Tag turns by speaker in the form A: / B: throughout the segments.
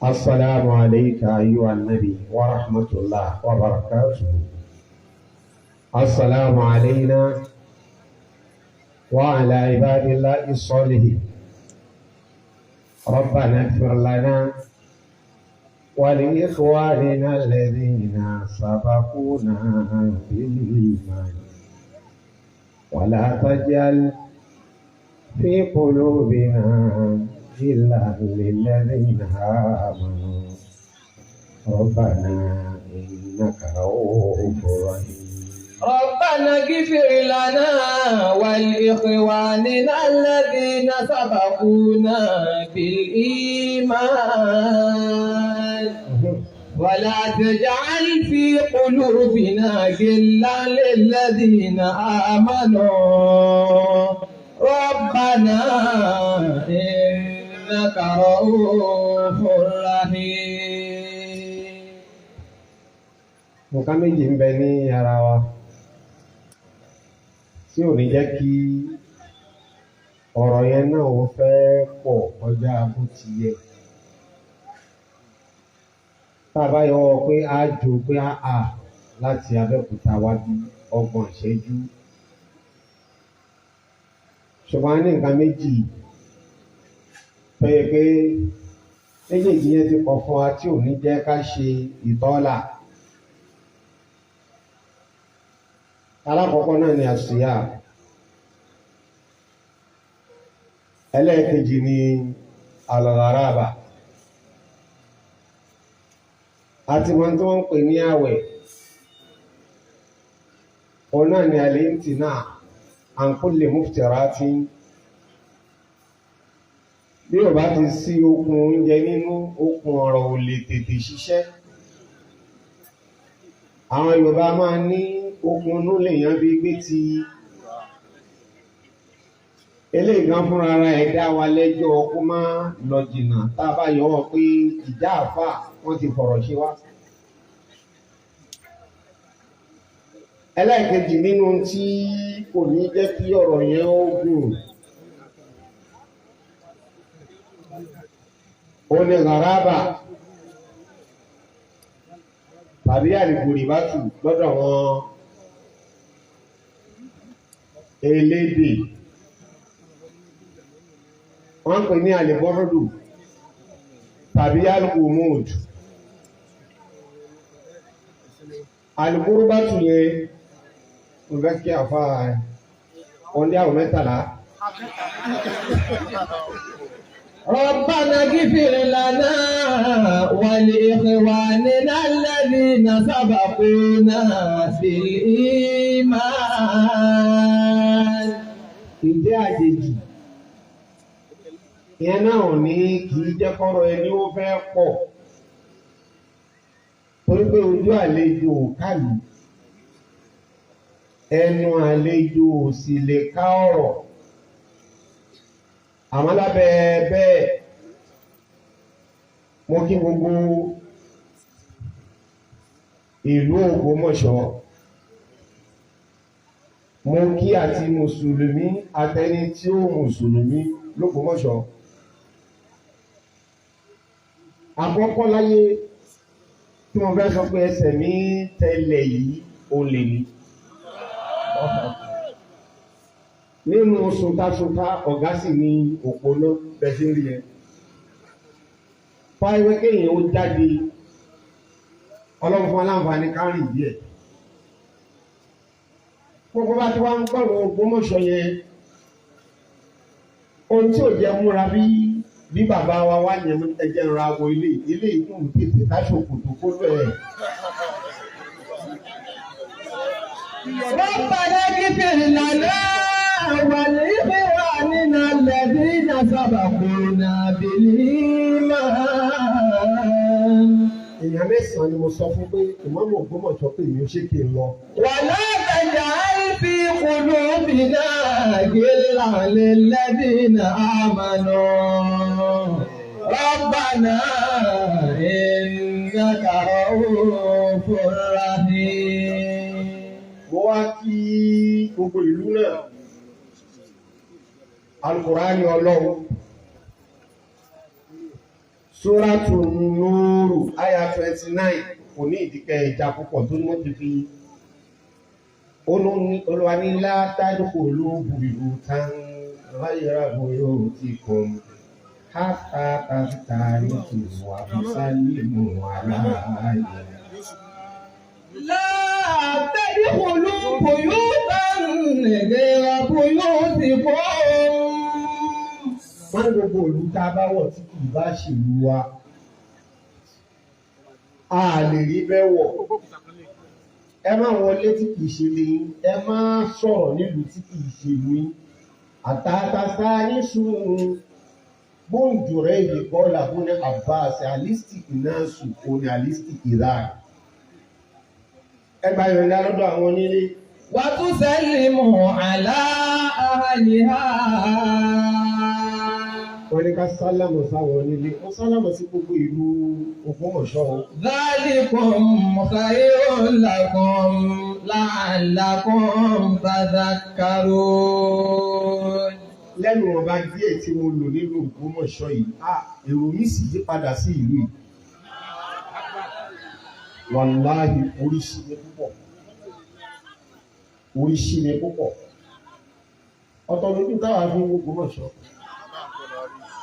A: السلام عليك أيها النبي ورحمة الله وبركاته. السلام علينا وعلى عباد الله الصالحين. ربنا اغفر لنا ولإخواننا الذين سبقونا بالإيمان ولا تجعل في قلوبنا غلا للذين آمنوا ربنا إنك رؤوف رحيم.
B: ربنا اغفر لنا ولإخواننا الذين سبقونا بالإيمان ولا تجعل في قلوبنا غلا للذين آمنوا ربنا إنك رؤوف رحيم.
A: Nǹkan méjì ń bẹ ní ara wa tí ò ní jẹ́ kí ọ̀rọ̀ yẹn náà ó fẹ́ pọ̀ kọjá bó ti yẹ. Tá a bá yọ pé a jò pé a láti Abẹ́òkúta wá bí 30 ìṣẹ́jú. Ṣùgbọ́n a ní nǹkan méjì pé méjèèjì yẹn ti pọ̀ fún wa tí ò ní jẹ́ ká ṣe ìtọ́lá. Alákọ̀ọ́kọ́ náà ni àṣìyà. Ẹlẹ́ẹ̀kejì ni al-gharaba. Àti wọn tí wọ́n ń pè ní àwẹ̀. Òun náà ni al-imtina an kulli muftiratin. Bí ò bá ti sí okun oúnjẹ nínú, okun ọ̀rọ̀ ò lè tètè ṣiṣẹ́. Àwọn Yorùbá máa ní okun inú lèèyàn bí gbé ti eléyìí gan fúnra ara ẹ̀ dá wa lẹ́jọ́ kó má lọ jìnnà tá a bá yọ ọ́ pé ìjà àfà wọ́n ti fọ̀rọ̀ ṣe wá. Ẹlẹ́ẹ̀kejì nínú tí kò ní jẹ́ kí ọ̀rọ̀ yẹn ó gùn ó ní gharaba tàbí àlìkùrìbátù lọ́dọ̀ wọn elédè. Wọ́n pè ní àlìbọ́rọ̀dù tàbí alùkùmùd. Àlìkùrìbátù yẹn mo fẹ́ kí àfa ọ̀ndé àwọn 13.
B: ربنا اغفر لنا ولإخواننا الذين سبقونا بالإيمان.
A: Ìjẹ́ àjèjì ìyẹn náà ò ní kì í jẹ́ kọ́rọ̀ ẹni ó fẹ́ pọ̀ torí pé ojú àlejò ò kàlù, ẹnu àlejò ò sì lè ká ọ̀rọ̀. Àmọ́ lábẹ́ bẹ́ẹ̀ mo kí gbogbo ìlú Ògbómọ̀ṣọ́, mo kí àti mùsùlùmí àtẹni tí ó mùsùlùmí l'Ógbómọ̀ṣọ́. Àkọ́kọ́ láyé tí mo fẹ́ sọ pé ẹsẹ̀ mi tẹ́lẹ̀ yìí ó lè ní. Nínú suntasúnta ọ̀gá sì ní òpónà bẹ́sí rí ẹ. Fáìwé kéèyàn ó jáde ọlọ́run fún aláǹfààní kárìn díẹ̀. Gbogbo bá ti wá ń gbọ́rọ̀ Ògbómọ̀ṣọ́ yẹn, ohun tí ò jẹ́ múra bí bàbá wa wá yẹn ẹjẹ́ ń ra wo ilé ìlú tètè láṣòkòtò kó bẹ̀rẹ̀.
B: ربنا اغفر لنا ولإخواننا الذين سبقونا بالإيمان.
A: Èèyàn 9 ni mo sọ fún pé ìmáàmù Ògbómọ̀ṣọ́ pé mi ò ṣe kí n lọ.
B: ولا تجعل في قلوبنا غلا للذين آمنوا ربنا إنك رؤوف رحيم.
A: Mo wá kí gbogbo ìlú náà. Al-Qur'ani Ọlọ́run Suratul Nur àyà 29 kò ní ìdíkẹ́ ìjà púpọ̀ tó ní wọ́n ti fi olúwa ní látàdúkò lóògùn tán ráyẹ̀rá bóyá tí kò hátà tàbítà ní ìwà fúsálìmù aláàyè.
B: Látàdúkò buyutan ghayra buyutikum.
A: Wọ́n ní gbogbo ìlú tá a bá wọ̀ tí kì í bá ṣèlú wa a lè rí bẹ́ẹ̀ wọ̀. Ẹ má wọlé tí kìí ṣe lè yín, ẹ má sọ̀rọ̀ nílùú tí kìí ṣe lù yín. Àtàtàtà ní sùúrù bóńdùrẹ́ ìdíkọ́ làbún ní Abbas alistic náà sùkò ní alistic Iran. Ẹ gba ìrìnlá lọ́dọ̀ àwọn onílé.
B: Wa tusallimu ala ahliha.
A: Wọ́n ní ká sálámọ̀ sáwọn onílé. Wọ́n sálámọ̀ sí gbogbo ìlú Ògbómọ̀ṣọ́.
B: Dhalikum khayrun lakum la'allakum tadhakkarun.
A: Lẹ́nu ọba díẹ̀ tí mo lò nínú Ògbómọ̀ṣọ́ yìí, èrò mi sì yí padà sí ìlú yìí. Wàláhì oríṣi ni púpọ̀. Oríṣi ni púpọ̀. Ọ̀tọ̀ lójú táwa fi ń wo Ògbómọ̀ṣọ́.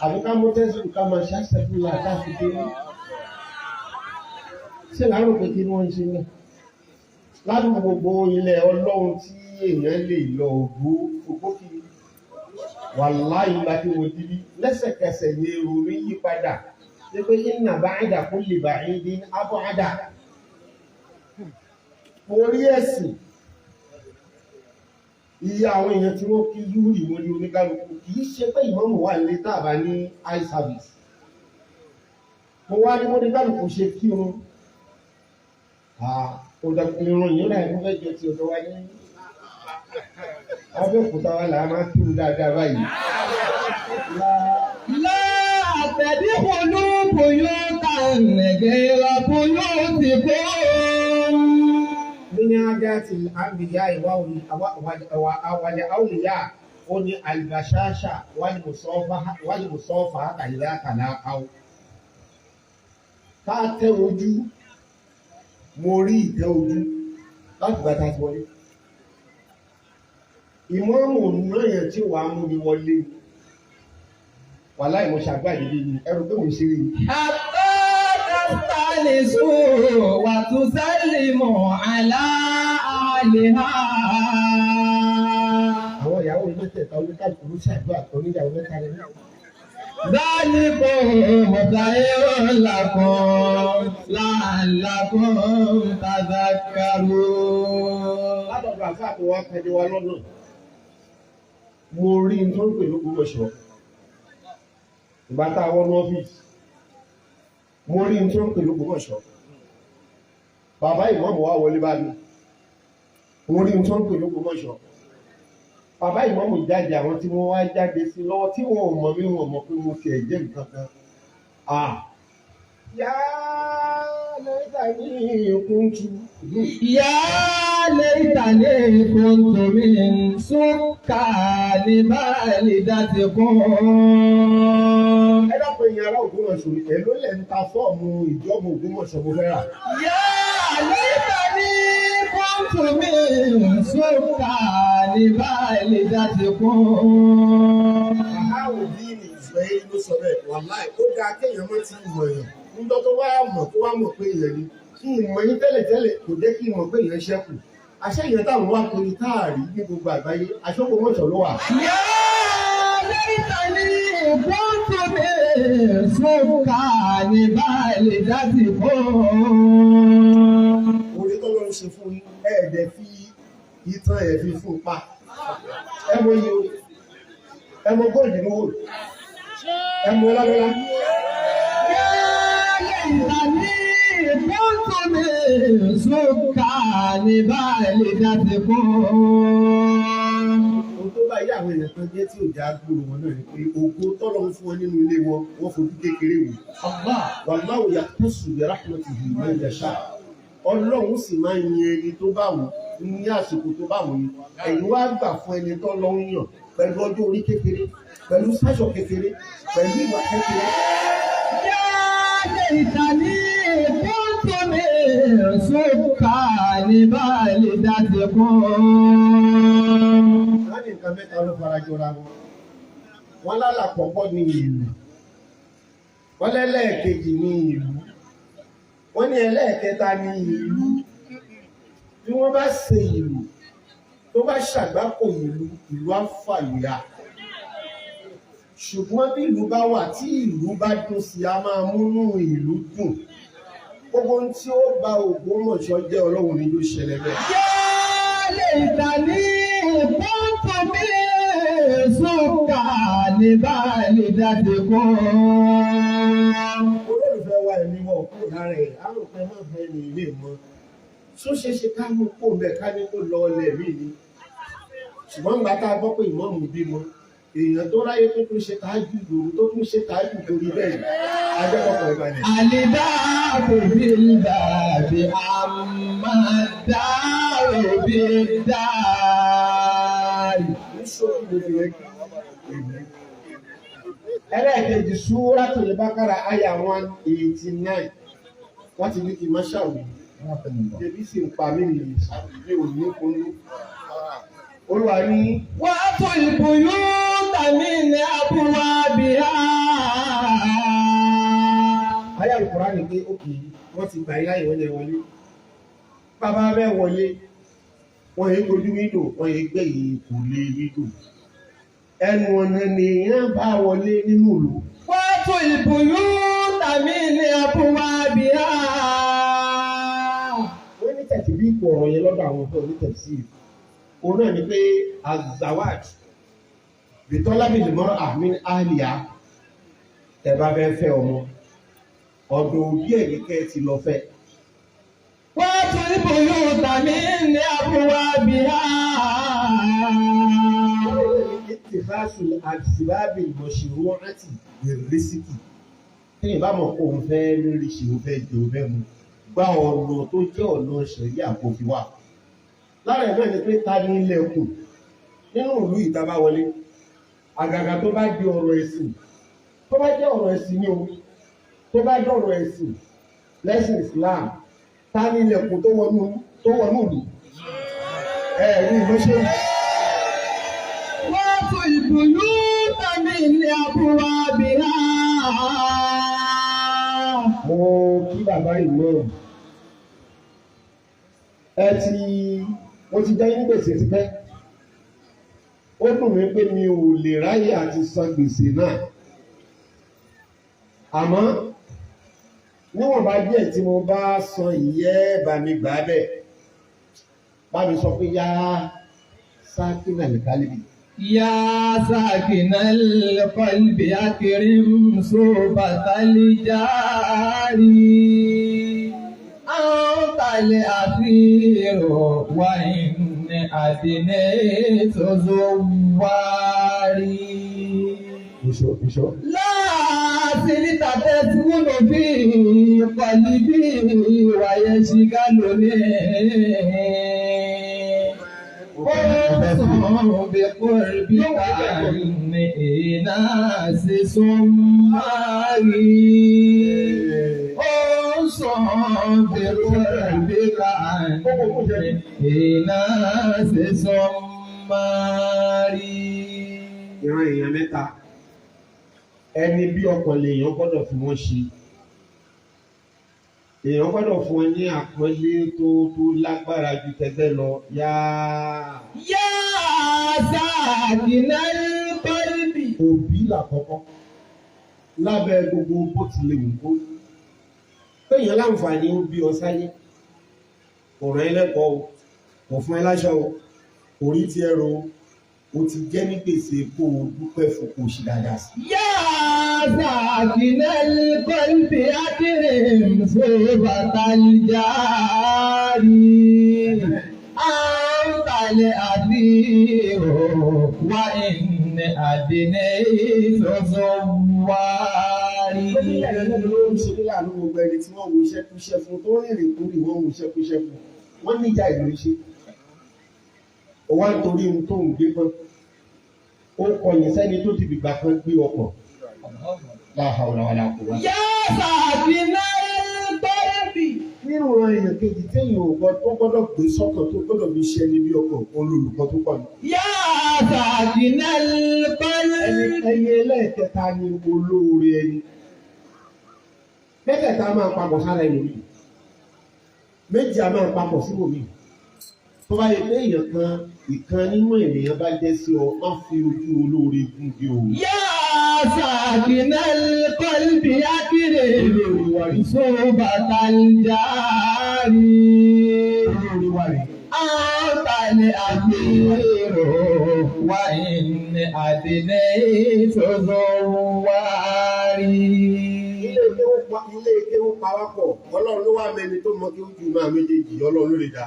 A: Àbí ká mú tẹ́sí ká máa ṣàṣẹ́fún ilé àtàkùn dé ní. Ṣé láàrú pé kí ni wọ́n ń ṣe náà? Ládùúgbò gbogbo ilẹ̀ Ọlọ́run tí èèyàn lè lọ ògbó kiri. Wàláhì ìgbà tí mo dìbí lẹ́sẹ̀kẹsẹ̀ ní èrò mi yí padà. Ṣé pé inna ba'da kulli ba'idin ab'ada. Mo rí ẹ̀sìn. Iye àwọn èèyàn tí wọ́n kí lúrì wọn ní oníkálukú kìí ṣe pé ìmáàmù wà nílé tàbá ní eye service. Mo wá ní oníkálukú ṣe kí wọn. Ìrun yìí náà ẹ̀kọ́ fẹ́ jẹ ti ọ̀dọ̀ wa ní Abẹ́òkúta wa là máa kí wọn dáadáa báyìí.
B: Látàdúkò buyutan ghayra buyutikum.
A: من عادات الأنبياء والأولياء أن البشاشة والمصافحة إذا تلاقوا. Ká tẹ ojú, mo rí ìtẹ́ ojú láti bá ta ti wọlé. Ìmáàmù náà yẹn tí wàá mú mi wọlé. Wàláhì mo ṣàgbáyé bí mi, ẹrù pé mo ṣe rí i.
B: Tastanisu wa tusallimu ala ahliha.
A: Àwọn ìyàwó mẹ́tẹ̀ẹ̀ta oníkálukú ló ṣàdúrà tó níyàwó mẹ́ta rẹ̀ náà.
B: Dhalikum khayrun lakum la'allakum tadhakkarun.
A: Látọ̀dọ̀ àfáà tó wá pẹ̀lú wa lọ́nà. Mo rí n tó ń pè l'Ógbómọ̀ṣọ́. Ìgbà tá a wọ́n ní ọ́fíìsì. Mo rí n tó ń pè l'Ógbómọ̀ṣọ́. Bàbá ìmáàmù wá wọlé bá mi. Mo rí n tó ń pè l'Ógbómọ̀ṣọ́. Bàbá ìmáàmù jáde àwọn tí wọ́n wá jáde sí lọ́wọ́ tí wọ́n mọ̀ mí wọ́n mọ̀ pé mo ti ẹ̀jẹ̀ nǹkan kan. Yá lẹ́tà ní kuntu.
B: Ya laytani kuntu min sukkani balidatikum.
A: Ẹ dápẹ́ ìyẹn ará Ògbómọ̀ṣọ́ èló lẹ̀ ń ta fọ́ọ̀mù ìjọba Ògbómọ̀ṣọ́ mo fẹ́ rà.
B: Ya laytani kuntu min sukkani balidatikum.
A: Àháwò bí ní ìfẹ́ ló sọ bẹ́ẹ̀ wàláhì ó dáa kéèyàn mọ́ ti mọ̀ èèyàn. Nígbà tó wá mọ̀ tó wá mọ̀ pé èèyàn ni. Kí ìmọ̀ yín tẹ́lẹ̀tẹ́lẹ̀ kò jẹ́ kí ìmọ̀ pé èèyàn ṣẹ́kù. Àṣẹ ìyẹn táwọn wá torí táàrí ní gbogbo àgbáyé aṣọ Ògbómọ̀ṣọ́ ló wà.
B: Ya laytani kuntu min sukkani balidatikum.
A: Orí tó lọ́run ṣe fún yín ẹ̀ẹ́dẹ̀ fi ìtàn ẹ̀ fi fún pa. Ẹ mọ iye orí. Ẹ mọ góòlù ní wò. Ẹ mọ lábẹ́lá.
B: Ya laytani kuntu min sukkani balidatikum.
A: Ohun tó bá yé àwọn èèyàn kan jẹ́ tí ò já gbòòrò wọn náà ni pé ògo tọ́lọ́run fún wọn nínú ilé wọn, wọ́n fojú kékeré wò. Wallahu yahtassu bi rahmatihi man yasha. Ọlọ́run sì máa ń yin ẹni tó bá wù ní àsìkò tó bá wù ní. Ẹ̀yin wá gbà fún ẹni tọ́lọ́run yàn pẹ̀lú ọjọ́ orí kékeré, pẹ̀lú sáṣọ kékeré, pẹ̀lú ìwà kékeré.
B: Ya ليتني كنت من سكان بلدتكم.
A: Wọ́n ní nǹkan mẹ́ta ló fara jọra wọn. Wọ́n lálàkọ́kọ́ ní ìlú. Wọ́n lẹ́lẹ́ẹ̀kejì ní ìlú. Wọ́n ní ẹlẹ́ẹ̀kẹta ní ìlú. Bí wọ́n bá ṣe ìlú, tó bá ṣàgbákò ìlú á fàyà. Ṣùgbọ́n bí ìlú bá wà tí ìlú bá dùn sí, a máa múnú ìlú dùn. Gbogbo ohun tí ó bá Ògbómọ̀ṣọ́ jẹ́ Ọlọ́run ni ló ṣẹlẹ̀ bẹ́ẹ̀.
B: ليتني كنت من سكان بلدتكم.
A: Olólùfẹ́ wa ẹ̀mí wọ̀ kúrò lára ẹ̀, á rò pé má fẹ́ ní ilé mọ́. Ṣó ṣe ṣe ká mú kó mẹ́ ká ní kó lọ ọlẹ̀ mí ni. Ṣùgbọ́n gbà tá a gbọ́ pé ìmọ̀ọ́mù bímọ, èèyàn tó ráyé tó tún ṣe táájù lòru tó tún ṣe táájù lórí bẹ́ẹ̀ ajẹ́kọ̀ọ́kọ̀ ìbàdàn.
B: الباب بالباب عما الدار بالدار.
A: Ẹlẹ́ẹ̀kejì Súratul Baqara àyà 189 wọ́n ti ní kí n má ṣàwò. Ebi sì ń pa mí nìyí ní òní kúnú. Olúwa ní
B: وأتوا البيوت من أبوابها.
A: àyà Al-Qur'ani pé òkè wọ́n ti gbà yín láyè wọ́n lè wọlé. Bàbá bẹ́ẹ̀ wọlé, wọ́n yé gbójú wíńdò, wọ́n yé gbẹ̀yìn kò lè wíńdò. Ẹnu ọ̀nà nìyẹn bá wọlé nínú ìlú.
B: وأتوا البيوت من أبوابها.
A: Wọ́n ní tẹ̀sí bí ipò ọ̀rọ̀ yẹn lọ́dọ̀ àwọn tó ní tẹ̀sí. Òun náà ni pé azawaj bitọ́lábìlì mọ́ àmì àlìyá tẹ̀ bá fẹ́ fẹ́ ọmọ. Ọ̀dọ̀ òbí ẹ̀ ní kẹ́ ẹ ti lọ fẹ́.
B: وأتوا البيوت من أبوابها.
A: Ìtìfásù àtìbábì ìmọ̀ṣirò àti ìrísíkì. Tí ìbá mọ̀ kó òun fẹ́ lórí ṣe òun fẹ́ jẹ òun fẹ́ mu. Gba ọ̀nà tó jẹ́ ọ̀nà ṣẹ̀rí àkófin wà. Lára ẹ̀ náà ni pé ta ní ilẹ̀kùn nínú ìlú ìta bá wọlé. Àgàgà tó bá di ọ̀rọ̀ ẹ̀sìn. Tó bá jẹ́ ọ̀rọ̀ ẹ̀sìn ni o. Tó bá jẹ́ ọ̀rọ̀ ẹ̀sìn lẹ́sìn Islam. Ta ní ilẹ̀kùn tó wọnú ìlú. Ẹ̀rí ìmọ̀ṣẹ́.
B: وأتوا البيوت من أبوابها.
A: Mo kí bàbá ìmọ̀ mo ti jẹ́ ní gbèsè ti pẹ́. Ó dùn mí pé mi ò lè ráyè àti san gbèsè náà. Àmọ́ níwọ̀nba díẹ̀ tí mo bá san ìyẹ́ bá mi gbà bẹ́ẹ̀. Bá mi sọ pé yá sákínà lẹ́kálíbì.
B: يا ساكن القلب أكرم صوبة الجار. أنت الأخير وإن أدنيت زواري. لا زلت تسكن في قلبي ويشغلني. بقربك عن إناس سماري. بقربك عن إناس سماري.
A: Ìran èèyàn mẹ́ta. Ẹni bí ọkàn lèèyàn gbọ́dọ̀ fi wọ́n ṣe. Èèyàn gbọ́dọ̀ fún ẹ ní àpọ́nlé tó lágbára ju tẹgbẹ́ lọ.
B: Yá sáàkìnà ìbálìbì.
A: Òbí làkọ́kọ́. Lábẹ́ gbogbo bó ti lè wù kó. Péyàn láǹfààní ó bí ọ sáyé. Kò rán ẹ lẹ́kọ̀ọ́ o. Kò fún ẹ láṣọ o. Kò rí ti ẹrọ o. O ti jẹ́ ní gbèsè kó o dúpẹ́ fún kó o ṣe dáadáa sí.
B: Yá sáàkìnà ìbálìbì akérèm sóbàtà ìjàrí. Àǹtàlẹ̀ àdìrò wá ìní àdínẹ́ ìsọ̀sọ̀ wárí.
A: Ó ní ìyàrá ló ń ṣe láàánú gbogbo ẹni tí wọ́n wo iṣẹ́ kúṣẹ́ fún tó rìnrìn kúrì wọ́n wo iṣẹ́ kúṣẹ́ fún. Wọ́n níjà ìlú ṣe. Ó wá ń torí ohun tó ń gbé pọ́n. Ó kọyìn sẹ́ni tó ti fìgbà kan gbé ọkọ̀. La hawla wala quwwata.
B: Yá sàbínà
A: èèyàn kejì téèyàn ò gbọ́dọ̀ gbé sọ́kàn tó gbọ́dọ̀ fi ṣe ẹni bí ọkàn olùkọ́ tó pọ̀ ní.
B: Yá sàkínẹ́l pẹ́lú.
A: Ẹni ẹlẹ́ẹ̀kẹta ni olóore ẹni. Mẹ́tẹ̀ẹ̀ta máa papọ̀ sára ẹlòmíì. Méjì á máa papọ̀ síbòmíì. Tó bá yẹ pé èèyàn kan ìkan nínú ènìyàn bá jẹ́ sí ọ, má fi ojú olóore gún bí o.
B: Yá sàkínẹ́l pẹ́lú akéré ìṣòbàtà ìjàrí.
A: Olóore wà rẹ̀.
B: Àbálẹ̀ àgbèrò wà ní àdínẹ́ ìṣòro wà rí.
A: Ilé ìkéwú pawápọ̀, Ọlọ́run ló wà mẹ́ni tó mọ kí ó ju máa méjèèjì, Ọlọ́run ló lè dá.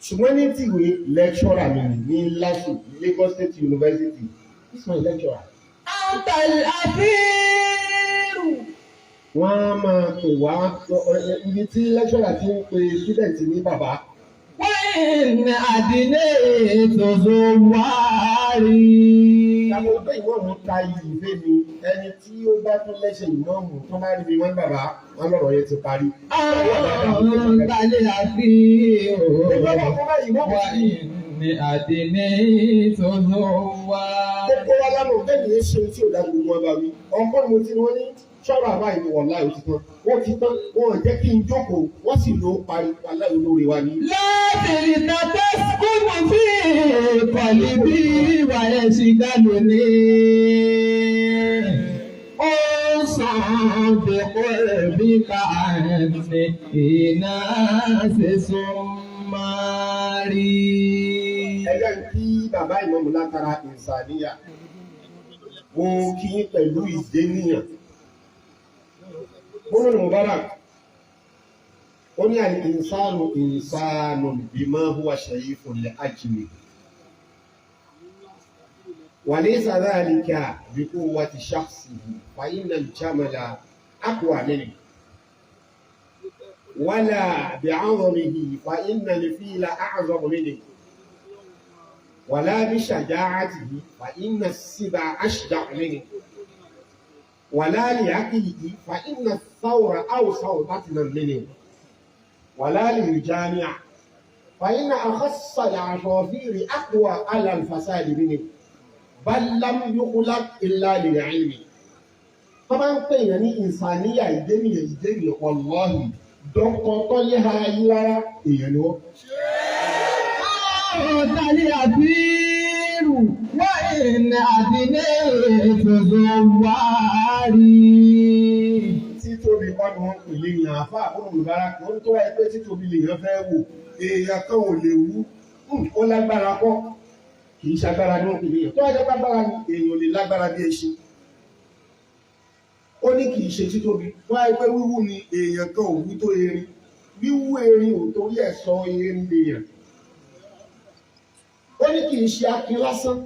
A: Ṣùgbọ́n ní tìwé lecturer mi ní LASU, Lagos State University, he's my lecturer.
B: Àbálẹ̀ àgbèrò.
A: Wọ́n á máa pè wá ibi tí lecturer ti ń pe student ní bàbá.
B: Wọ́n àdínẹ́ ìṣòro wà rí.
A: Ìyàwó pé ìwọ̀n mú ta ìfẹ́ mi, ẹni tí ó bá tún lẹ́sẹ̀ ìmọ̀ọ́mù tó bá rí mi wọ́n bàbá, wọ́n lọ́rọ̀ yẹn ti parí.
B: Àbálẹ̀ àgbèrò wà ní àdínẹ́ ìṣòro wà rí.
A: Gbogbo wa lánàá bẹ́ẹ̀ ni ṣe tí ò dájú wọn bá wí. Ọkọ ni mo ti wọ́n ní ṣọ́ọ̀bù àbáyé ni wọ̀n láì òtítọ́. Wọ́n ti tán, wọ́n jẹ́ kí n jókòó, wọ́n sì ló parí aláì olóore wa ní.
B: Láti tàbí kúrò sí ìkọ̀lì bí ìwà ẹ̀sìn dánù ní. Ó sàn dẹ̀kọ́ ẹ̀bí ká ẹ̀mí iná ṣe sún máa rí.
A: Ẹgbẹ́ ń kí bàbá ìmọ̀mù látara ìsàníyà. Mo kí yín pẹ̀lú ìdéníyàn. Bọ́lá Mubarak, ó ní ìsánù bima huwa sharifun li ajli. Wa laysa dhalika bi quwwati shakhsihi fa inna al-jamala aqwa minhu. Wala bi'azamihi fa inna al-fila a'zamu minhu. ولا بشجاعته فإن السبع أشجع منه ولا لعقله فإن الثور أوسع بطنا منه ولا للجامع فإن أخص العصافير أقوى على الفساد منه بل لم يخلق إلا للعلم. طبعا قيل إنسانية ìdẹ́nìyàn والله دكتور طلها يلا إيانو
B: Àbálẹ̀ àgbèrò wà ní àdínẹ́ ìṣòro wà rí.
A: Títóbi kọ́ ni wọ́n pè léyìn àfá àbúrò Mubarak kò ń tó wáyé pé títóbi lèèyàn fẹ́ wò èèyàn kan ò lè wú ó lágbára kọ́ kì í ṣagbára ní òkè léyìn tó wáyé lágbára ni èèyàn lè lágbára bí ẹṣin ó ní kì í ṣe títóbi wáyé pé wíwú ni èèyàn kan ò wú tó erin wíwú erin ò torí ẹ̀ sọ erin lèèyàn ó ní kì í ṣe akin lásán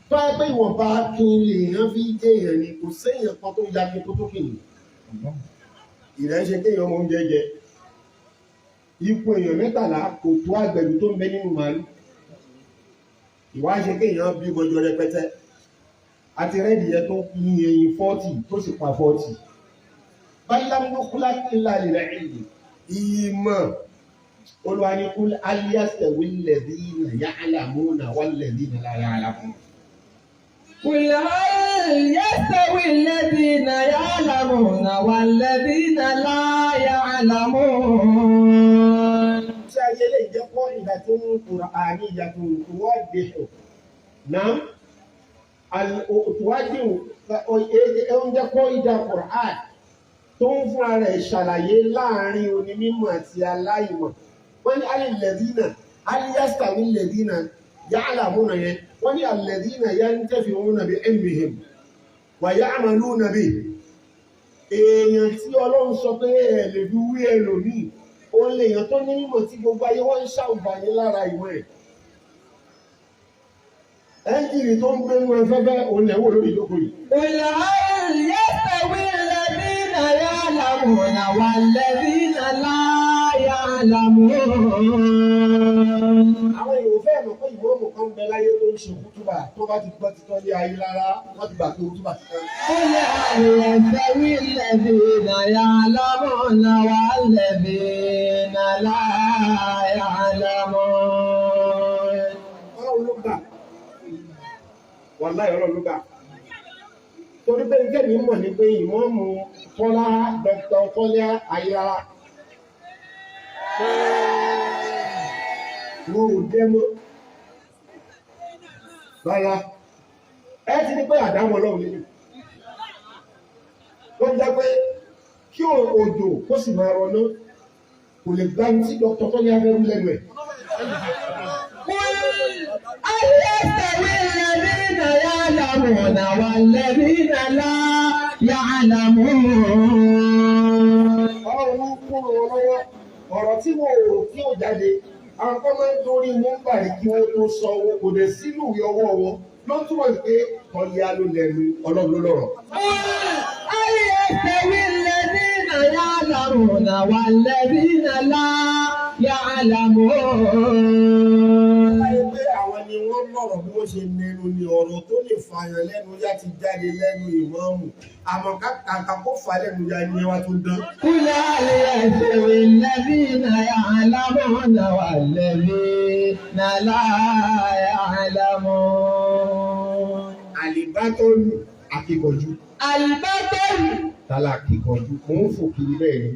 A: tó wáyé pé ìwọ̀nba akin lèèyàn fi jẹ́ èèyàn ni kò séèyàn kan tó yakin tó tó kìnnì ìrẹsẹ̀ kéèyàn ọmọ oúnjẹ jẹ ipò èèyàn 13 kò tó àgbẹ̀dù tó ń bẹ nínú màálù ìwáṣẹ kéèyàn bí gbọjọ rẹpẹtẹ àti rẹ́dìyẹ tó ní ẹyin 40 tó sì pa 40 báyìlámúkúlá ńlá rẹ̀ ẹ̀yìn ìmọ̀ olùwàníkú aliyasẹ̀wé lẹ́dínà ya'lamuna wal lẹ́dínà la ya'lamun.
B: قل هل يستوي الذين يعلمون والذين لا يعلمون.
A: Ṣé ayé lè jẹ́ kọ́ ìgbà tó ń kúrò àní ìyàtọ̀ ìwádìí náà? Ìwádìí oúnjẹ kọ́ ìjà Qur'an tó ń fún ara ẹ̀ ṣàlàyé láàrin onímọ̀ àti aláìmọ̀. Wọ́n ní alìlẹ̀dínà, alìyásítàwí lẹ̀dínà, ya'lamuna yẹn. Wọ́n ní alladhina yantafi'una bi ilmihim wa ya'maluna bihi. Èèyàn tí Ọlọ́run sọ pé ẹ̀ lè fi wí ẹlòmíì, ó lè èèyàn tó ní mímọ̀ tí gbogbo ayé wọ́n ń ṣàǹfààní lára ìwé ẹ̀. Ẹ́ńjìnì tó ń gbé nínú afẹ́fẹ́ òun lẹ́wọ̀ lórí ìjókòó yìí.
B: قل هل يستوي الذين يعلمون والذين لا يعلمون.
A: Àwọn èèyàn fẹ́ mọ̀ pé ìwọ́mù kan bẹ láyé tó ń ṣe kútúbà tó bá ti gbọ́ títọ́ lé ayé rárá wọ́n ti gbà pé kútúbà ti tán.
B: قل هل يستوي الذين يعلمون والذين
A: wàláhì Ọlọ́run ló gbà. Torí pé nígbà mi mọ̀ ní pé ìmọ̀ọ́mù Kọ́lá Dr. Kọ́lá Ayára wọn ò dẹ́mọ́ rárá. Ẹ ti ní pé àdámọ́ Ọlọ́run lélẹ̀. Wọ́n jẹ́ pé kí òjò kó sì máa rọ náà kò lè gbá ní tí Dr. Kọ́lá Ayára lẹ́nu ẹ̀.
B: الذين يعلمون والذين لا يعلمون.
A: Ọlọ́run kúrò lọ́wọ́ ọ̀rọ̀ tí wọ́n rò kí ó jáde àwọn kan máa ń torí wọn bàrí kí wọ́n tó sọ owó kò dé sínú ìwé ọwọ́ wọn ló túmọ̀ sí pé Kọ́lá ló lẹ́nu Ọlọ́run ló lọ́rọ̀.
B: الذين يعلمون والذين لا يعلمون.
A: Àwọn ni wọ́n lọ́rọ̀ bí wọ́n ṣe nẹnu ni ọ̀rọ̀ tó lè fààyàn lẹ́nu yá ti jáde lẹ́nu ìmáàmù. Àmọ́ kàkà kó fà lẹ́nu ya ni wá tó dán.
B: قل هل يستوي الذين يعلمون والذين لا يعلمون.
A: Àlìbátọ́lù akíkanjú.
B: Àlìbátọ́lù.
A: Tálá akíkanjú. Mo ń fò kiri bẹ́ẹ̀ ni.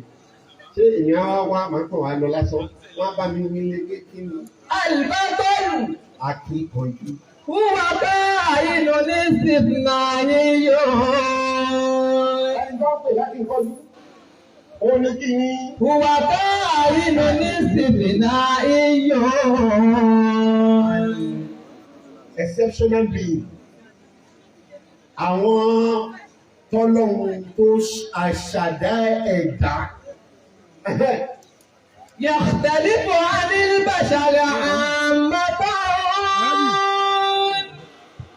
A: Ṣé èèyàn wá máa kàn wá lọ lásán? Wọ́n á bá mi nílé pé kí ni?
B: Àlìbátọ́lù.
A: Akíkanjú.
B: Wúwa bá àyínú ní sìpnà yíyọ.
A: Ẹni tó ń pè láti kọjú. Ó ní kí ni?
B: Wúwa bá àyínú ní sìpnà yíyọ.
A: Exceptional being. Àwọn tọ́lọ́run tó àṣàdá ẹ̀dá.
B: يختلف عن البشر عامة.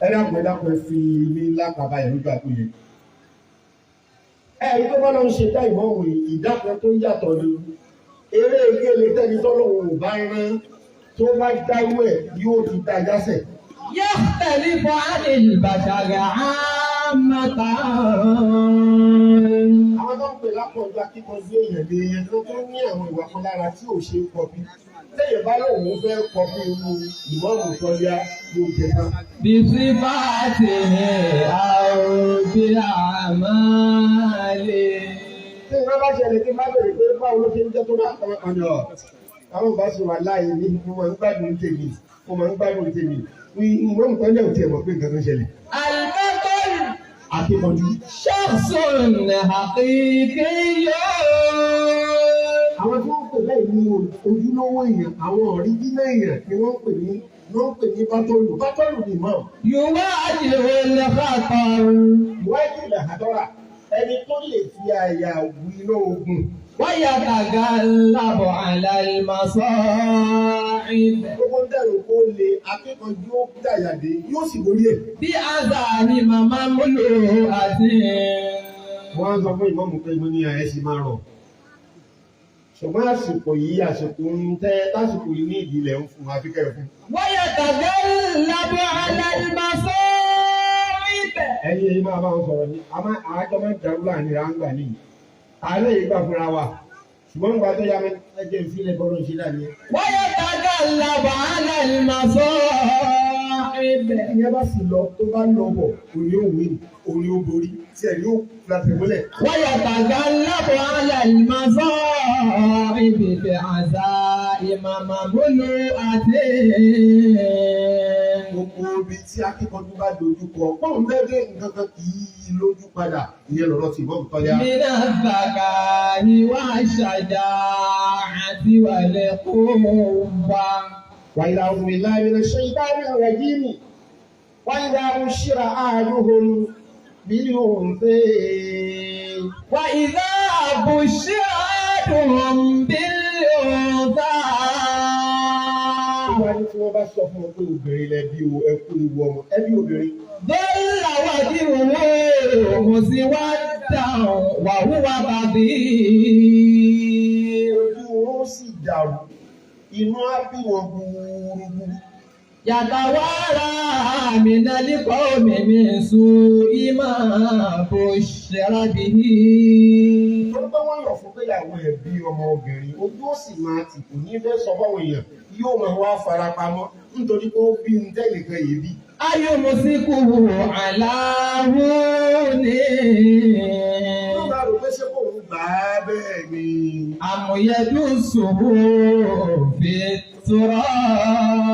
A: Ẹ̀dàpọ̀ fi mi lápapá ẹ̀ nígbà tó yẹ. Ẹ̀rí tó bá lọ ń ṣe dá ìmọ̀wò ìdákan tó yàtọ̀ ni. Eré ìgbélé tẹ́ni tọ́lọ́run ò bá rán tó bá dáwọ́ ẹ̀ yóò ti dá jásẹ̀.
B: يختلف عن البشر عامة.
A: Àwọn tó ń pè lápọ̀jù akíkanjú èèyàn lè yẹn tó ní àwọn ìwà kan lára tí ò ṣe é kọpí. Lẹ́yìn bá lóun fẹ́ kọpí irú ìmọ̀ọ́mù Kọ́lá yóò jẹ tán.
B: بصفاته أو بأعماله.
A: Tí ìwé bá ṣẹlẹ̀ kí n bá bèrè pé báwo ló ṣe ń jẹ́ tó bá ọ̀nà àwọn bá ṣe wà láàyè ní mo máa ń gbádùn tèmi mo máa ń gbádùn tèmi ìmọ̀ọ́mù Kọ́lá ò tiẹ̀ mọ̀ pé nǹkan tó ń ṣẹlẹ̀.
B: البطل
A: Akíkanjú.
B: شخص حقيقي.
A: Àwọn tí wọ́n pè bẹ́ẹ̀ ní ojúlówó èèyàn àwọn ọ̀ríjínà èèyàn ni wọ́n pè ní bátọ́lù. Bátọ́lù ni mọ̀.
B: يواجه الخطر
A: Ìwádìí ilẹ̀ àdọ́rà ẹni tó lè fi àyà wù iná ogun.
B: ويتغلب على المصاعب.
A: Gbogbo ń dẹ̀rù kó lè akíkanjú ó dàyàdé yóò sì borí ẹ̀.
B: بأذان مملوءة.
A: Wọ́n á sọ fún ìmọ̀ọ́mù pé mo ní ẹ̀ sì máa rọ̀. Ṣùgbọ́n àsìkò yìí àsìkò ń tẹ́ lásìkò yìí ní ìdílé ń fún Áfíríkà fún.
B: ويتغلب على المصاعب.
A: Ẹni èyí máa bá wọn sọ̀rọ̀ ní àjọ máa ń dàrú láàrin ráńgbà nìyí. Àlẹ́ yìí gbà fúnra wa. Ṣùgbọ́n nígbà tó yá ẹjẹ́ ìfilẹ̀ bọ́lọ̀ ń ṣe dání.
B: ويتغلب على المصاعب.
A: Ìyẹn bá sì lọ tó bá lọ bọ̀ òní òwe òní ó borí tí ẹ̀ yóò fìlàfẹ̀ mọ́lẹ̀.
B: ويتغلب على المصاعب بعزائم مملوءة.
A: Gbogbo ibi tí akíkanjú bá dojú kọ, pọ́ùn lẹ́dẹ̀ nǹkan kan kì í lójú padà. Ìyẹn lọ́rọ̀ tí ìmọ̀ọ́mù Kọ́lá.
B: من الذكاء والشجاعة والقوة.
A: وإذا أعوذ بالله من الشيطان الرجيم وإذا بشر أحدهم بالأنثى
B: وإذا بشر أحدهم بالأنثى.
A: Wọ́n ní tí wọ́n bá sọ fún ọ pé obìnrin lẹ́bí o ẹkú ewu ọmọ ẹbí obìnrin.
B: ظل وجهه مسودا وهو كظيم.
A: Ojú wọn ó sì dàrú, inú á bí wọn gbúgbúrú.
B: يتوارى من القوم من سوء ما بشر به.
A: Tó bá wọ́n yọ̀ fún péyàwó ẹ̀ bí ọmọ obìnrin, ojú ó sì máa tì kò ní fẹ́ sọ fáwọn èèyàn yóò máa wá farapamọ́ nítorí pé ó bí ń tẹ́nìkan yìí bí.
B: أيمسكه على هون
A: Tó bá rò pé ṣé kò ń gbà á bẹ́ẹ̀ ni.
B: أم يدسه في التراب.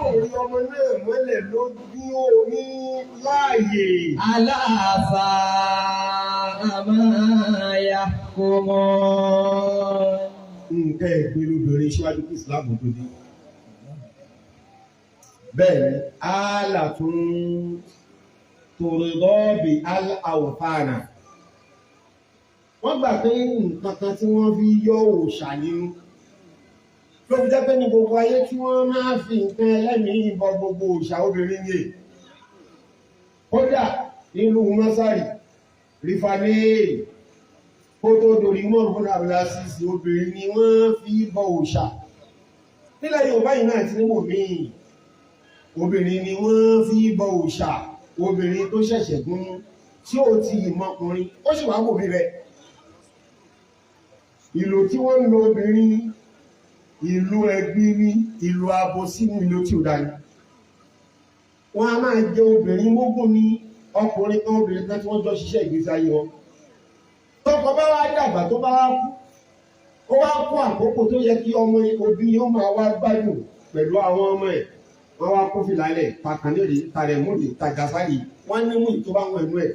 A: Orí ọmọ náà mọ́lẹ̀ ló bí omi láàyè.
B: ألا ساء ما يحكمون.
A: Nǹkan ẹ̀gbin lóbìnrin ṣíwájú kí ìsìláàmù tó dé. Bẹ́ẹ̀ ni, ààlà tún tòrìdọ́ọ̀bì àwòfáànà. Wọ́n gbà pé nǹkan kan tí wọ́n fi yọ òòṣà nínú. Ló fi jẹ́ pé ní gbogbo ayé tí wọ́n máa fi nǹkan ẹlẹ́mìí bọ gbogbo òòṣà obìnrin yìí. Kódà nínú Mọ́sárì, Rìfànéèlì, kó tó dorí mọ́rùn-ún Abdulaziz obìnrin ni wọ́n fi bọ òòṣà. Nílẹ̀ Yorùbá yìí náà ti ní mò míì. Obìnrin ni wọ́n fi bọ òòṣà. Obìnrin tó ṣẹ̀ṣẹ̀ gún tí ó ti ìmọkùnrin, ó sì wá bòmí rẹ̀. Ìlò tí wọ́n ń lo obìnrin, ìlú ẹgbin ní, ìlú abosí ní, ìlú tí ó dání. Wọ́n a máa jẹ obìnrin mógún ní ọkùnrin kan obìnrin kan tí wọ́n jọ ṣiṣẹ́ ìgbésí ayé wọn. Tọ́kọ bá wá dàgbà tó bá wá kú, ó wá kú àkókò tó yẹ kí ọmọ obìnrin ó máa wá gbádùn pẹ̀lú àwọn ọmọ ẹ̀. Wọ́n wá kó fìlàlẹ̀, pàkànlérè, tàrẹ̀múdè, tàjàsárì, wọ́n ní mú ìtọ́ bá wọn ẹ̀nú ẹ̀.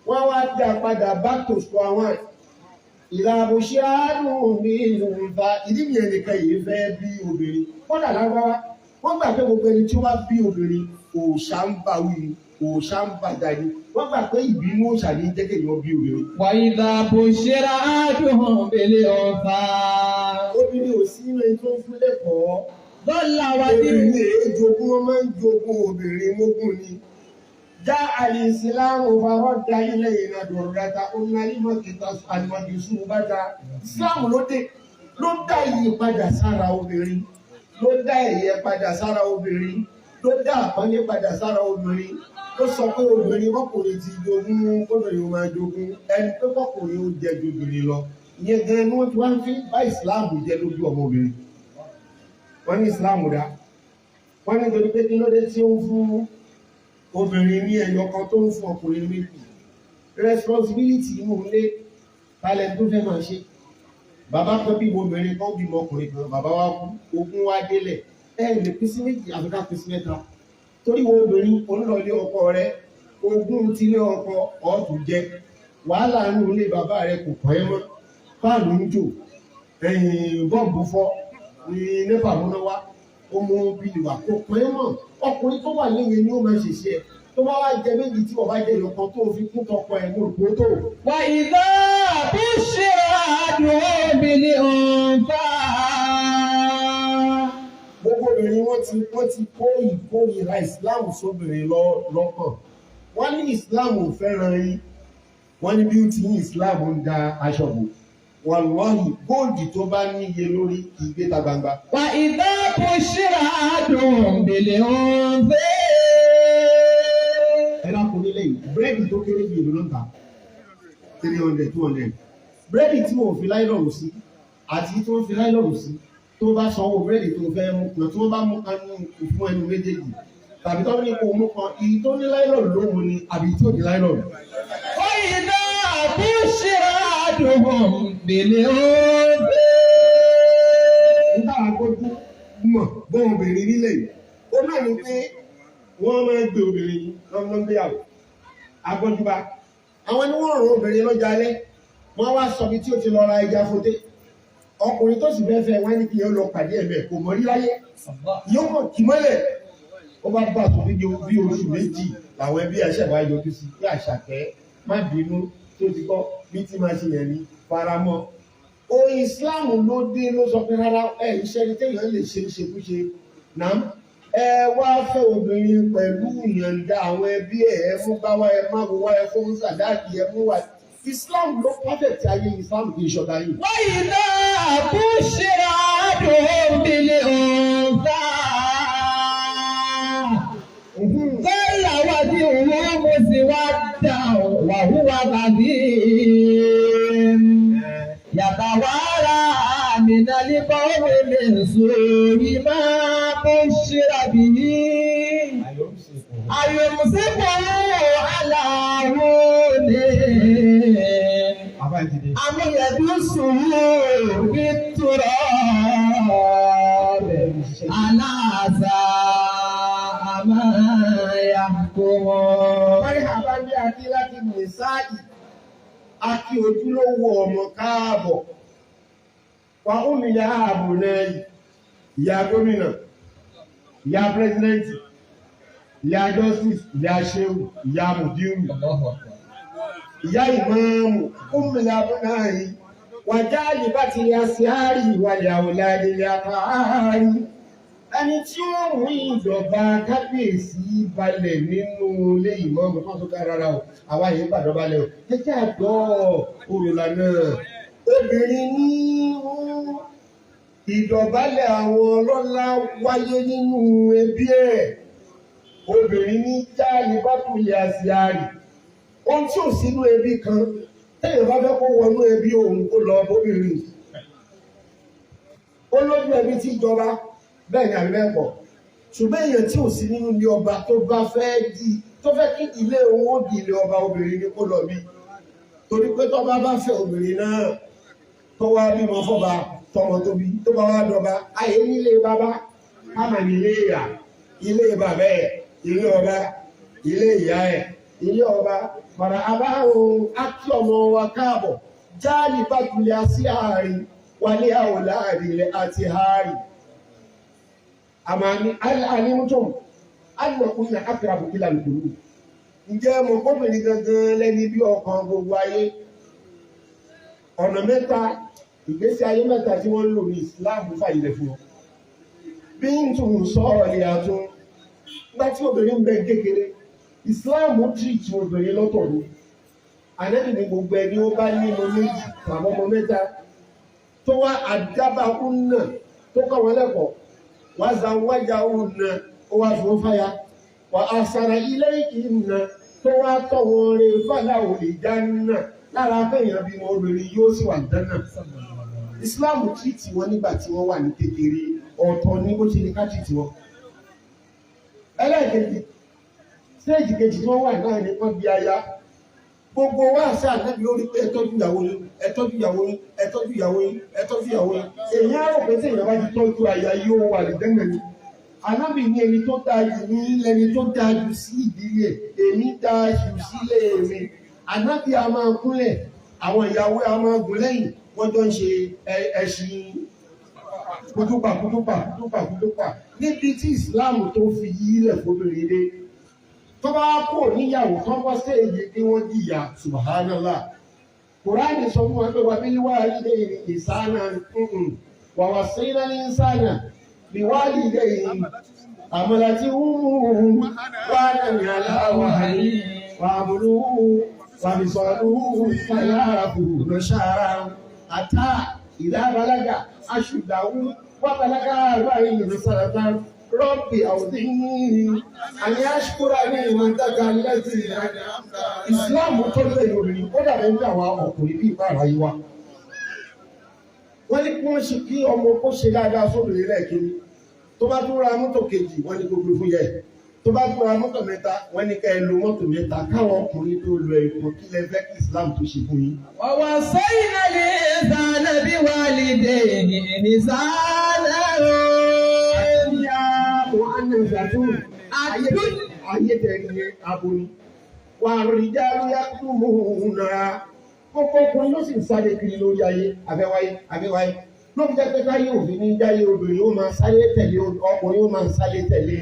A: Wọ́n wá dá padà back to square one. Ìlàbòṣe àádùn ní ìlú ìfà ìdí nìyẹn nìkan yìí fẹ́ bí obìnrin. Kọ́dà lágbára, wọ́n gbà pé gbogbo ẹni tí ó bá bí obìnrin, òòṣà ń bá wí ni, òòṣà ń bá dání. Wọ́n gbà pé ìbínú òòṣà ní jẹ́ kéèyàn bí obìnrin.
B: وإذا بشر أحدهم بالأنثى
A: Obìnrin ò sí ilé tó ń fún lẹ́kọ̀ọ́.
B: ظل
A: Obìnrin
B: وجهه
A: èé jogún, wọ́n máa ń jogún obìnrin mógún ni. Já àlìsílámù farọ́dà ilẹ̀ ìrìnàjò rẹ̀ta onímọ̀kìsù bàtà. Ìsìlámù ló dá ìyípadà sára obìnrin, ló dá ẹ̀yẹ padà sára obìnrin, ló dá àpọ́nlé padà sára obìnrin. Ló sọ pé obìnrin kọkùnrin ti jogún, kóbìnrin ó máa jogún, ẹni pé kọkùnrin ó jẹ ju obìnrin lọ. Ìyẹn gan ni wọ́n ti wá ń fi bá ìsìlámù jẹ lójú ọmọbìnrin. Wọ́n ní ìsìlámù dá. Wọ́n ní nítorí pé kí ló dé tí ó ń fún obìnrin ní ẹyọ kan tó ń fún ọkùnrin méjì. Responsibility inú ilé talent tó fẹ́ máa ṣe. Bàbá kan bí obìnrin kan bímọ ọkùnrin kan, bàbá wa kú, ogún wa délẹ̀. Lè pín sí méjì àfi ká pín sí mẹ́ta. Torí wo obìnrin onílọ̀lé ọkọ rẹ, ogún ti lé ọkọ ọ̀tún jẹ. Wàhálà inú ilé bàbá rẹ kò pọ̀ ẹ́ mọ́. Fáànù ń jò, bọ́ọ̀bù fọ́ ní nẹ́fà múná wá. Ó mú bíi wà kó pọ̀ ẹ́ mọ́. Ọkùnrin tó wà lẹ́yìn ni ó máa ṣèṣe ẹ̀. Tó bá wá jẹ méjì tí wọ́n bá jẹ ìyọkan tó fi kún tọkọ ẹ̀ ní òkú tó.
B: وإذا بشر أحدهم بالأنثى
A: Gbogbo obìnrin wọ́n ti kó ìkórìíra ìsìláàmù sóbìnrin lọ́kàn. Wọ́n ní ìsìláàmù ò fẹ́ràn yín. Wọ́n ní bí ó ti yín ìsìláàmù ń da aṣọ bò. Wàlúwàhì góòdì tó bá níye lórí kì í gbé ta gbangba.
B: وإذا بشر أحدهم بالأنثى
A: Ẹ dákun nílé yìí, búrẹ́dì tó kéré bí èlò náà ta 300, 200. Búrẹ́dì tí wọ́n fi láìlọ́rù sí àti tí wọ́n fi láìlọ́rù sí tó bá sanwó búrẹ́dì tó fẹ́ mú kan tí wọ́n bá mú kan fún ẹnu méjèèjì tàbí tó ní kó mú kan èyí tó ní láìlọ́rù lóhun ni àbí tí ò ní láìlọ́rù.
B: وإذا بشر أحدهم بالأنثى
A: Nígbà àgbójú mọ̀ bọ́ obìnrin nílẹ̀ yìí, ó náà ní pé wọ́n máa ń gbé obìnrin lọ́gbéyàwó. Agbọ́júbá, àwọn ni wọ́n rò obìnrin lọ́jà alẹ́, wọ́n wá sọ bí tí ó ti lọ ra ẹja fóté. Ọkùnrin tó sì fẹ́ fẹ́ wọ́n ní kí yóò lọ pàdé ẹ̀mẹ́ kò mọ̀ rí láyé. Yóò mọ̀ kì mọ́lẹ̀. Ó bá bá tó bí oṣù méjì làwọn ẹbí ẹ̀ṣẹ̀ wá yọjú sí pé Àṣàkẹ́ má bínú tó ti kọ́ bí tí máa ṣe yẹn ní faramọ́. O Ìsìláàmù ló dé ló sọ pé rárá iṣẹ́ ní téèyàn lè ṣe ṣekúṣe náà. Ẹ wá fẹ́ obìnrin pẹ̀lú ìyànda àwọn ẹbí ẹ̀ mú bá wá ẹ má wá ẹ fún sàdáàkì ẹ mú wá. Islam ló perfect ayé Islam kì í ṣọ̀dá yìí.
B: وإذا بشر أحدهم بالأنثى وغبيم يتوارى من القوم من سوء ما بشر به أيمسكه على هون أم يدسه في التراب على ساء ما يحكمون.
A: مرحبا بأكلة النساء àti ojúlówó ọmọ káàbọ̀ wà ómìnira ààbò náà ìyá gómìnà, ìyá pírẹsidẹ́ntì, ìyá justice, ìyá ṣéwù, ìyá mùdírù, ìyá ìmáàmù ómìnira ààbò náà yìí wà jáàlì bá ti yà sí àárí ìwàlẹ̀ àwòládé àtàárí ẹni tí ó mú ìjọba kábíyèsí balẹ̀ nínú ilé ìmáàmù kan tó ká rárá o àwa yìí gbàdọ̀ balẹ̀ o ẹjẹ́ àgbọ̀ òrùlànà obìnrin ní ìdọ̀bálẹ̀ àwọn ọlọ́lá wáyé nínú ẹbí ẹ̀ obìnrin ní jáàlì bá kulẹ̀ àṣìárì ohun tí ò sínú ẹbí kan téèyàn bá fẹ́ kó wọnú ẹbí òun kó lọ bóbìnrin ó lójú ẹbí tí ìjọba bẹ́ẹ̀ ni àbí bẹ́ẹ̀ pọ̀ ṣùgbọ́n èèyàn tí ò sí nínú ilé ọba tó bá fẹ́ kí ilé owó di ilé ọba obìnrin ni kó lọ bí torí pé tọ́ba bá fẹ́ obìnrin náà tó wá bímọ fọ́ba tọmọ tóbi tó bá wá dọba ayé nílé bàbá káàmà nílé ìyá ilé bàbá ẹ̀ ilé ọba ilé ìyá ẹ̀ ilé ọba fara abáwo ákí ọmọ wa káàbọ̀ jáàlì bá kulẹ̀ sí àárín wálé àwòláàrí àti àárín. Àmàní alimtum annakunna aqrabu ila al-qulub. Ǹjẹ́ mo kọ́bìnrin gangan lẹ́ni bí ọkàn gbogbo ayé? Ọ̀nà mẹ́ta ìgbésí ayé mẹ́ta tí wọ́n ń lò ní ìsìláàmù fàyílẹ̀ fún wọn. Bí n tún sọ ọ̀rẹ́ àtún nígbà tí obìnrin ń bẹ kékeré ìsìláàmù tìrìtì obìnrin lọ́tọ̀ ni. Ànẹ́bì ní gbogbo ẹni ó bá ní ọmọ méjì tàbí ọmọ mẹ́ta tó wá àdábàkú náà tó kọ́ wọn lẹ́kọ̀ọ́. وزوجهن وفوفيا وأحسن إليهن تواتور فله الجنة lára fẹ́yàn bí wọn obìnrin yóò sì wà dáná. Islam tìrìtì wọn nígbà tí wọ́n wà ní kékeré ọ̀tọ̀ ní bó ṣe ní ká tìrìtì wọn. Ẹlẹ́ẹ̀kejì stéèjì kejì tí wọ́n wà náà ní wọ́n bí aya. Gbogbo wa ṣe ànábì lórí pé ẹ tọ́jú ìyàwó yín, ẹ tọ́jú ìyàwó yín, ẹ tọ́jú ìyàwó yín, ẹ tọ́jú ìyàwó yín. Èyí á rò pé tí èèyàn bá ti tọ́jú aya yóò wà ní dẹ́nà ni. Ànábì ní ẹni tó dáa jù ní ẹni tó dáa jù sí ìdílé, èmi dáa jù sílé mi. Ànábì a máa kúnlẹ̀, àwọn ìyàwó a máa gùn lẹ́yìn, wọ́n jọ ń ṣe ẹṣin kútúpà. Níbi tí ìsìláàmù tó fi yílẹ̀ fóbìnrin dé. Tó bá kò níyàwó tó bọ́ sí èyí kí wọ́n jìyà subhanallah. Kùránì sọ fún wa pé wà bí wàlídé ìsáná wà wà síná ní ìsáná bí wàlídé àmàlà tí wúrú wà nàní aláwọ̀ àní wà múlú wà bí sọ̀rọ̀ fàyàrà fún lọ́ṣàrà àtà ìdábalága aṣùdáwú wà balága àrùbáyé ìrìnsàràtà. Rọ́bì àwùdíní àní àṣùkúrà ní ìmọ̀ntàkà lẹ́sìn ìsìláàmù tó lè lórí ó dàbẹ̀ ní àwọn ọkùnrin bí ìpàrà yìí wá. Wọ́n ní kí wọ́n ṣe kí ọmọ kó ṣe dáadáa sóbìnrin lẹ́ẹ̀kiri. Tó bá tún ra mọ́tò kejì wọ́n ní gbogbo fún yẹ. Tó bá tún ra mọ́tò mẹ́ta wọ́n ní ká ẹ lo mọ́tò mẹ́ta káwọn ọkùnrin tó lo ẹ̀kọ́ kí lẹ fẹ́ kí ìsìláàmù tó ṣe fún yín. Ọ̀wọ̀
B: sẹ́yìn náà lè sànà bí wàlídé ìnísànà
A: ayé tẹ̀lé aboni wà rìjálù yàtúmùnà kókó ọkùnrin ló sì ń sáré kiri lórí ayé abẹ́wáyé ló ń jẹ́ pé káyé òfin ní jáyé obìnrin ó máa sáré tẹ̀lé ọkùnrin ó máa sáré tẹ̀lé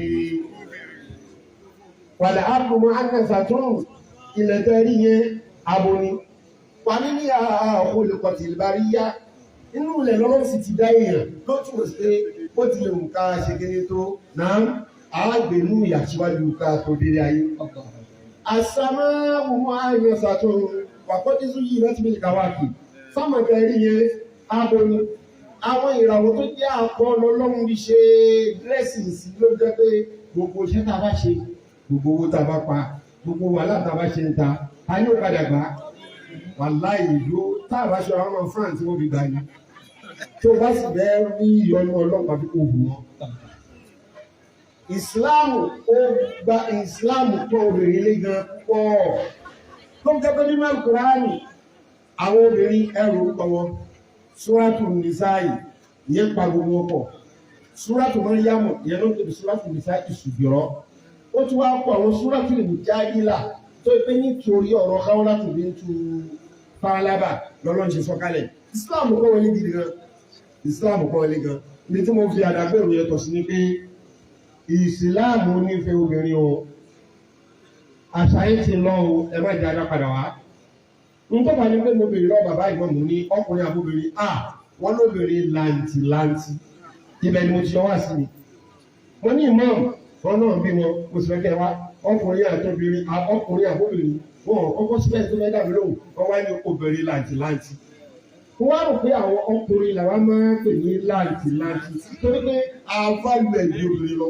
A: wàlẹ̀ àbùmọ̀ ànàfàtún ilẹ̀ tẹ̀rí yẹn aboni wà ní olùkọ́tì ìbáríyá inú ilẹ̀ lọ́wọ́ sì ti dá èèyàn lótú òsè ó ti lè mú ká ṣe kéré tó náà àgbẹ̀nú ìyàsíwájú ká tó délé ayé. Àsámáwò ààyè ṣàtò wàkọ́tísù yìí láti bí ìkàwáàkì. Sámàkà rí yẹn aboni. Àwọn ìràwọ̀ tó jẹ́ àkọọ́lọ́ lọ́run bí ṣe dressing sí ló jẹ́ pé gbogbo iṣẹ́ tá a bá ṣe, gbogbo owó tá a bá pa, gbogbo wàhálà tá a bá ṣe ń ta, a ní ó padà gbà wàláhì ìlú táàbà ṣe àwọn ọmọ France wọ́n fi gbà ní tó bá sì bẹ́ẹ̀ rí ìyọnu ọlọ́pàá fi kò hù wọ́n. Ìsìláàmù ó gba ìsìláàmù tó obìnrin lé gan pọ̀ tó ń kẹ́kọ̀ọ́ nínú Al-Kùránì àwọn obìnrin ẹrù pọ̀wọ́ Súrátù Nìsáì ìyẹn pa gbogbo pọ̀ Súrátù Mọ́ríyámù ìyẹn ló ń tóbi Súrátù Nìsáì ìṣùgbọ́rọ̀ ó tún wá pọ̀ àwọn Súrátù Mùjáàdílà tó pé nítorí ọ̀rọ̀ Khawlatu bintu Fa'laba lọ́lọ́n ṣe sọ́kalẹ̀ Islam kọ́ wọlé gidi gan Islam kọ́ wọlé gan ní tí mo fi àdàgbẹ̀rù yẹn tọ̀ sí ní pé ìsìláàmù nífẹ̀ẹ́ obìnrin o àṣàyè ti lọ o ẹ má jẹ́ ajá padà wá n tó bá ní pé mo bèrè lọ bàbá ìmọ̀mù ní ọkùnrin àbóbìnrin wọ́n lóbìnrin làǹtìlàǹtì ibẹ̀ ni mo ti yọ wá sí mi mo ní ìmọ̀mù wọn náà bí wọn mo sì fẹ́ kẹ́ wá ọkùnrin àtọ́bìnrin ọkùnrin àbóbìnrin wọn kọ́kọ́ síbẹ̀ tó fẹ́ dàbí lóhùn wọ́n wá ní obìnrin làǹtìlàǹtì wọ́n wá rò pé àwọn ọkùnrin làwọn máa ń pè ní làǹtìlàǹtì torí pé àfáàlù ẹ̀ ní obìnrin lọ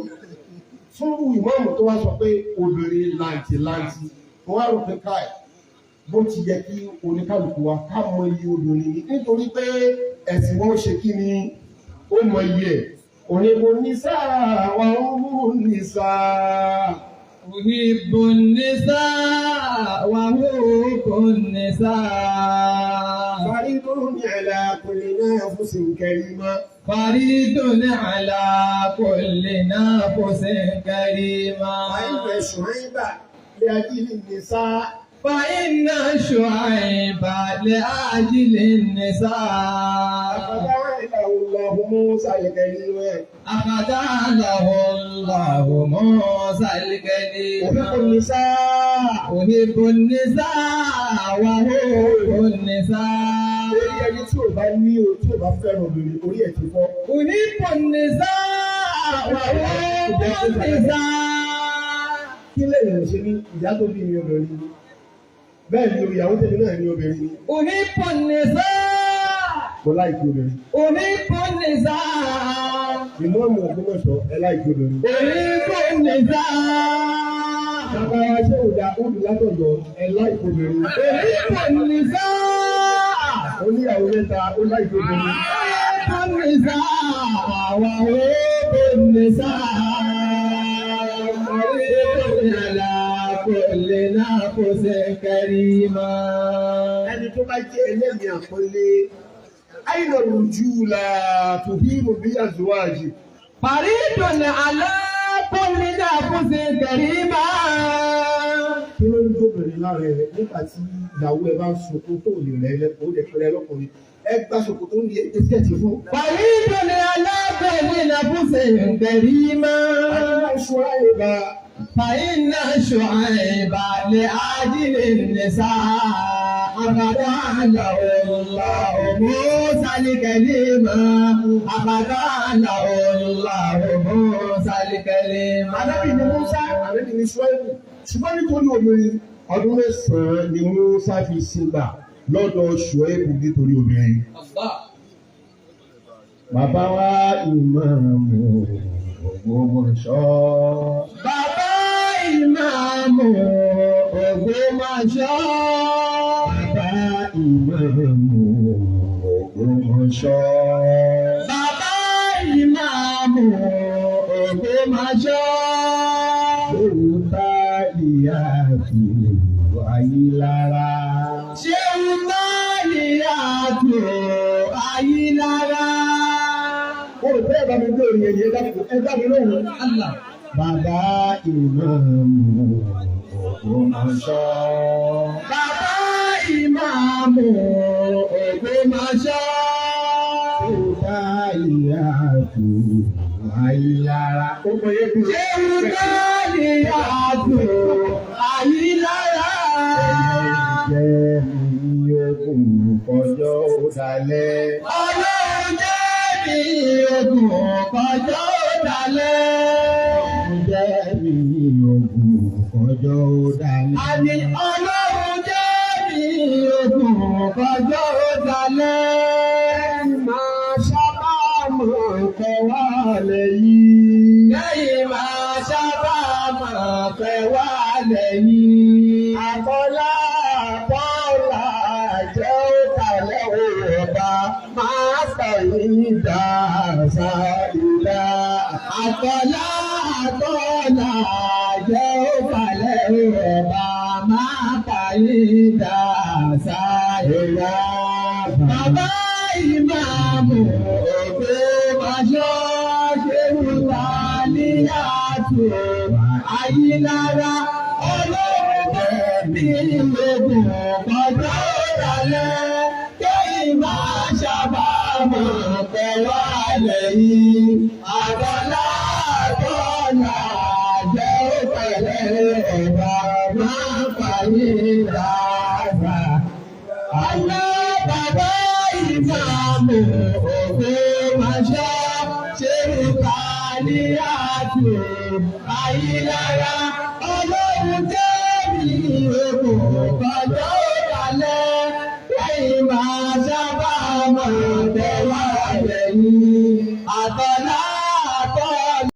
A: fún ìmọ̀ọ́mù tó wá sọ pé obìnrin làǹtìlàǹtì wọ́n wá rò pé káì bó ti yẹ kí oníkálukú wa ká mọ iye obìnrin ni nítorí pé ẹ̀sìn wọn ṣe kí ni ó mọ iye ẹ̀ òyìnbó ní sáà wà ó mú ní sáà.
B: أحب النساء وحب النساء
A: فريد على كل نفس كريمة
B: فريد على كل نفس كريمة
A: فإن شعيب لأجل النساء
B: فإن شعيب لأجل النساء
A: فجعله الله موسى الكليم
B: أخذله الله موسى الكليم
A: أحب النساء
B: أحب النساء وحب النساء
A: orí ẹni tí ò bá ní o tí ò bá fẹ́ràn obìnrin orí ẹ̀ ti fọ́.
B: أحب النساء وحب النساء
A: kí lèèyàn ṣe ní ìyá tó bí mi obìnrin ni bẹ́ẹ̀ ni ìyàwó tèmi náà ní obìnrin ni.
B: أحب النساء
A: mo láìkí obìnrin.
B: أحب النساء
A: ìmọ̀ọ́mù Ògbómọ̀ṣọ́ ẹ láìkí obìnrin.
B: أحب النساء
A: bàbá wa ṣé òdà òdù látọ̀yọ̀ ẹ láìkí obìnrin.
B: أحب النساء
A: oníyàwó mẹ́ta ó láìkí obìnrin.
B: أحب النساء وحب النساء على كل نفس كريمة
A: ẹni tó bá jẹ́ ẹlẹ́mìí àpọ́nlé àìlọ rùjú la tòhírù bí àzúwájì.
B: فريد على كل نفس كريمة
A: kí ló ń jóbìnrin lára ẹ nígbà tí ìyàwó ẹ bá ń sunkún tó lè rẹ lẹ́kọ̀ọ́ lè pẹ́rẹ́ lọ́kùnrin ẹ gbà sọ̀kò tó ń di ẹsẹ̀ ti fún.
B: فريد على كل نفس كريمة فإن شعيب لأجل النساء أخذله الله موسى الكليمة أخذله الله موسى الكليمة.
A: Ànábì ni Musa, ànábì ni Ṣuaibu. Ṣùgbọ́n nítorí obìnrin, ọdún 9 ni Musa fi sígbà lọ́dọ̀ Ṣuaibu nítorí obìnrin. Bàbá wa ìmáàmù Ògbómọ̀ṣọ́.
B: Bàbá ìmáàmù Ògbómọ̀ṣọ́.
A: Bàbá ìmáàmù Ògbómọ̀ṣọ́.
B: Bàbá ìmáàmù Ògbómọ̀ṣọ́.
A: Yorùbá ìyá àti Ayílára.
B: Yorùbá ìyá àti Ayílára.
A: Mo rò pé ẹ̀bá mi gbé òyìn ẹ̀yẹ ẹ̀dá mi lóhùn. Bàbá ìmáàmù Ògbómọ̀ṣọ́.
B: Bàbá ìmáàmù Ògbómọ̀ṣọ́.
A: Yorùbá ìyá àti Ayílára. Ó mọ yẹ kúrò.
B: Yorùbá ìyá àti Ayílára.
A: Ẹ̀jẹ̀ mi ogun kọjọ́ ó dalẹ̀.
B: Ọlọ́run jẹ́ mi ogun kọjọ́ ó dalẹ̀.
A: Ẹ̀jẹ̀ mi ogun kọjọ́ ó dalẹ̀.
B: Àní Ọlọ́run jẹ́ mi ogun kọjọ́ ó dalẹ̀.
A: Máa sábà mọ̀ ọ̀kẹ́ wá lẹ́yìn.
B: Lẹ́yìn máa sábà máa fẹ́ wá lẹ́yìn.
A: Àkọlá
B: máa sọ̀yìn dá sáyidá. Àtọ̀lá àtọ̀lá jẹ́ òkàlẹ̀ ọba máa kàyìn dá sáyidá. Bàbá ìmáàmù ògbé máṣọ́ ṣe wùtá ní àtò àyílára ọlọ́run bẹ́ẹ̀ni lóògùn kọjọ́ ìrọ̀lẹ́ kéyìn máa ṣàbámọ̀ tẹ̀wá lẹ́yìn àdọ́lá àdọ́lá jẹ́ òpẹ̀lẹ̀ ọba máa fàyè dáadáa. Àlọ́ bàbá ìmáàmù ògbé máṣọ́ ṣe wùtá ní àtò àyílára ọlọ́run tẹ́mi ògùn kọjọ́ ìdálẹ́ lẹ́yìn máa sábà máa tẹ̀wá lẹ́yìn àtọ́lá.